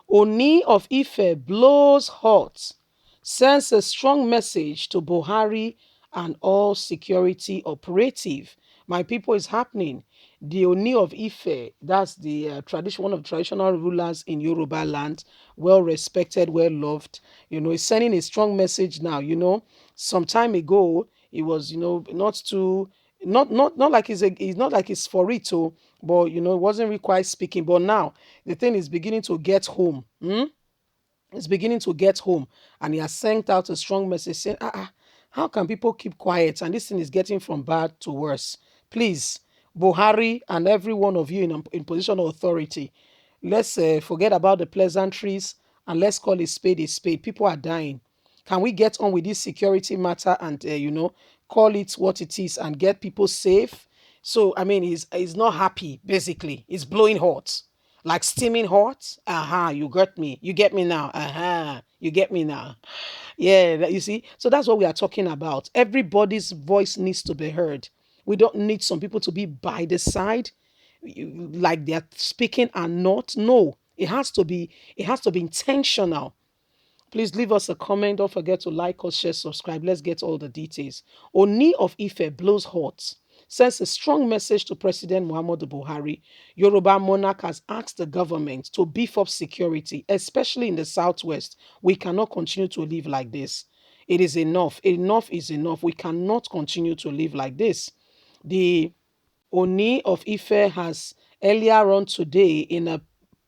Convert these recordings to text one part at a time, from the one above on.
Oni of Ife blows hot, sends a strong message to Buhari and all security operative. My people, is happening. The Oni of Ife, that's the one of the traditional rulers in Yoruba land, well respected, well loved. Is sending a strong message now. Some time ago, it was, not too, not like he's not like he's for it, oh, but it wasn't required speaking. But now the thing is beginning to get home. It's beginning to get home, and he has sent out a strong message saying, how can people keep quiet? And this thing is getting from bad to worse. Please, Buhari and every one of you in position of authority, let's forget about the pleasantries and let's call it spade a spade. People are dying. Can we get on with this security matter and call it what it is and get people safe? So I mean, he's not happy. Basically, he's blowing hot, like steaming hot. Aha, you got me. You get me now. Aha, you get me now. Yeah, you see. So that's what we are talking about. Everybody's voice needs to be heard. We don't need some people to be by the side, like they're speaking and not. No, it has to be. It has to be intentional. Please leave us a comment. Don't forget to like us, share, subscribe. Let's get all the details. Oni of Ife blows hot, sends a strong message to President Muhammadu Buhari. Yoruba monarch has asked the government to beef up security, especially in the southwest. We cannot continue to live like this. It is enough. Enough is enough. We cannot continue to live like this. The Oni of Ife has earlier on today in a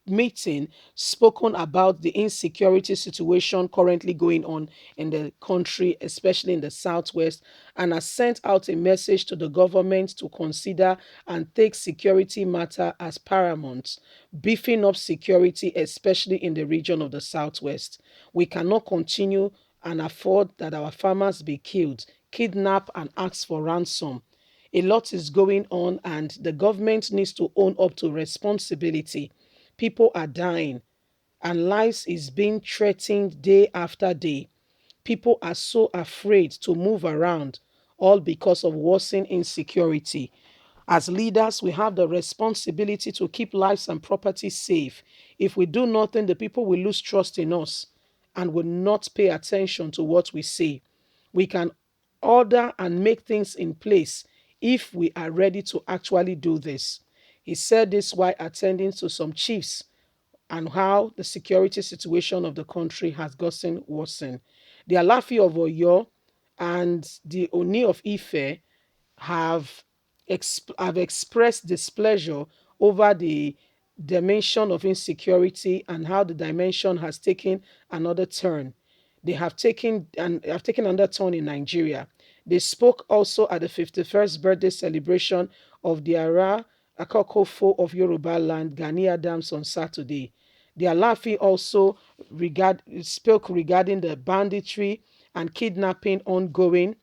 meeting spoken about the insecurity situation currently going on in the country, especially in the southwest, and has sent out a message to the government to consider and take security matter as paramount, beefing up security, especially in the region of the southwest. We cannot continue and afford that our farmers be killed, kidnapped, and asked for ransom. A lot is going on, and the government needs to own up to responsibility. People are dying, and lives is being threatened day after day. People are so afraid to move around, all because of worsening insecurity. As leaders, we have the responsibility to keep lives and property safe. If we do nothing, the people will lose trust in us and will not pay attention to what we say. We can order and make things in place if we are ready to actually do this. He said this while attending to some chiefs and how the security situation of the country has gotten worsened. The Alafi of Oyo and the Oni of Ife have have expressed displeasure over the dimension of insecurity and how the dimension has taken another turn. They have taken another turn in Nigeria. They spoke also at the 51st birthday celebration of the Ara Akokofo of Yoruba land, Gani Adams, on Saturday. The Alafi also spoke regarding the banditry and kidnapping ongoing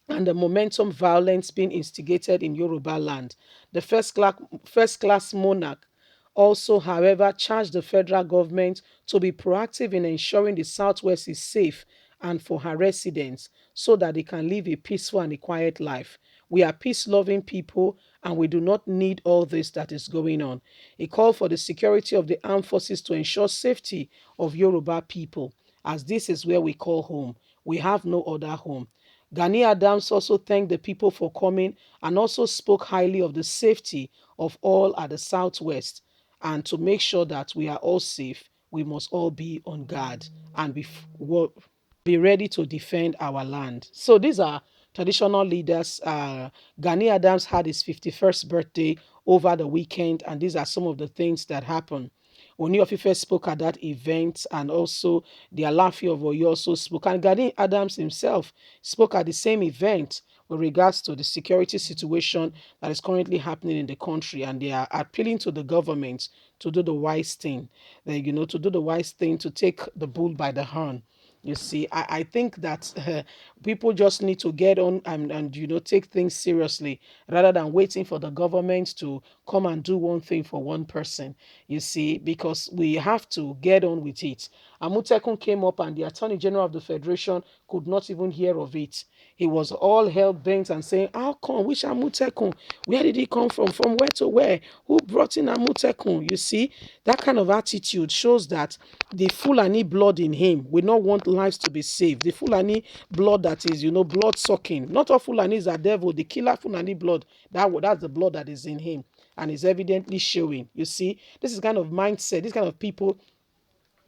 and the momentum violence being instigated in Yoruba land. The first class monarch also, however, charged the federal government to be proactive in ensuring the Southwest is safe and for her residents so that they can live a peaceful and a quiet life. We are peace-loving people and we do not need all this that is going on. He called for the security of the armed forces to ensure safety of Yoruba people, as this is where we call home. We have no other home. Gani Adams also thanked the people for coming and also spoke highly of the safety of all at the Southwest. And to make sure that we are all safe, we must all be on guard and be ready to defend our land. So these are traditional leaders. Gani Adams had his 51st birthday over the weekend, and these are some of the things that happened. Oni of Ife spoke at that event, and also the Alafi of Oyo also spoke. And Gani Adams himself spoke at the same event with regards to the security situation that is currently happening in the country. And they are appealing to the government to do the wise thing, to do the wise thing, to take the bull by the horn. You see, I think that people just need to get on and take things seriously rather than waiting for the government to come and do one thing for one person, you see, because we have to get on with it. Amutekun came up and the Attorney General of the Federation could not even hear of it. He was all hell bent and saying, how come? Which Amutekun? Where did he come from? From where to where? Who brought in Amutekun? You see, that kind of attitude shows that the Fulani blood in him will not want lives to be saved. The Fulani blood that is, blood sucking. Not all Fulanis are devil. The killer Fulani blood, that's the blood that is in him and is evidently showing. You see, this is kind of mindset, this kind of people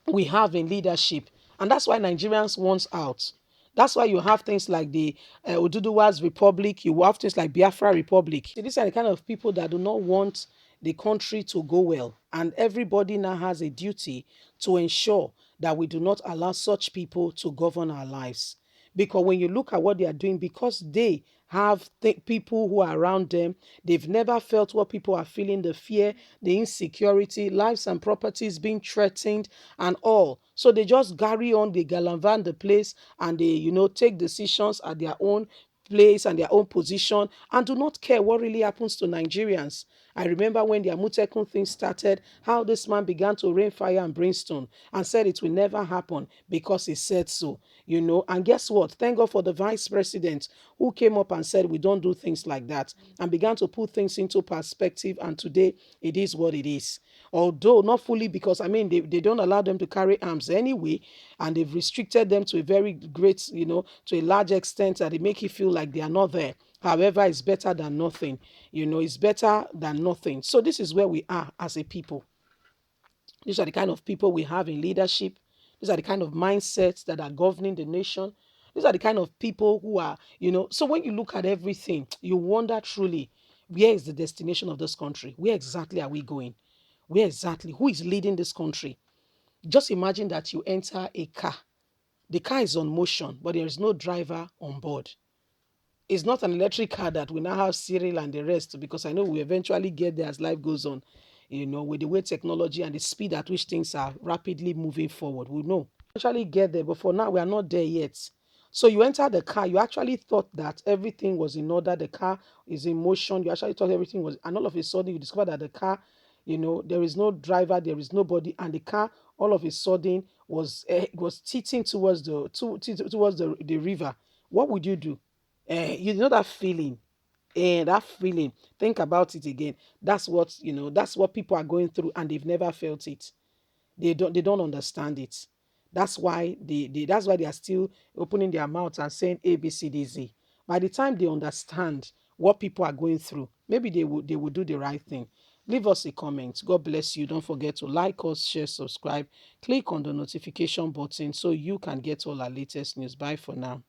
we have in leadership. And that's why Nigerians want out. That's why you have things like the Oduduwa's Republic, you have things like Biafra Republic. See, these are the kind of people that do not want the country to go well. And everybody now has a duty to ensure that we do not allow such people to govern our lives. Because when you look at what they are doing, because they have people who are around them, they've never felt what people are feeling, the fear, the insecurity, lives and properties being threatened and all. So they just carry on, they galavant the place, and they, take decisions at their own place and their own position and do not care what really happens to Nigerians. I remember when the Amutekun thing started, how this man began to rain fire and brimstone and said it will never happen because he said so, And guess what? Thank God for the vice president who came up and said we don't do things like that and began to put things into perspective. And today it is what it is. Although not fully, because they don't allow them to carry arms anyway, and they've restricted them to a very great, to a large extent that they make you feel like they are not there. However, it's better than nothing. It's better than nothing. So this is where we are as a people. These are the kind of people we have in leadership. These are the kind of mindsets that are governing the nation. These are the kind of people who are, so when you look at everything, you wonder truly, where is the destination of this country? Where exactly are we going? Where exactly? Who is leading this country? Just imagine that you enter a car. The car is on motion, but there is no driver on board. It's not an electric car that we now have Cyril and the rest, because I know we eventually get there as life goes on, with the way technology and the speed at which things are rapidly moving forward. We know. Eventually get there, but for now, we are not there yet. So you enter the car, you actually thought that everything was in order, the car is in motion, you actually thought everything was, and all of a sudden you discover that the car, there is no driver, there is nobody, and the car all of a sudden was teeting towards the river. What would you do? You know that feeling, that feeling. Think about it again. That's what people are going through, and they've never felt it. They don't understand it. That's why they are still opening their mouths and saying ABCDZ. By the time they understand what people are going through, maybe they will do the right thing. Leave us a comment. God bless you. Don't forget to like us, share, subscribe, click on the notification button so you can get all our latest news. Bye for now.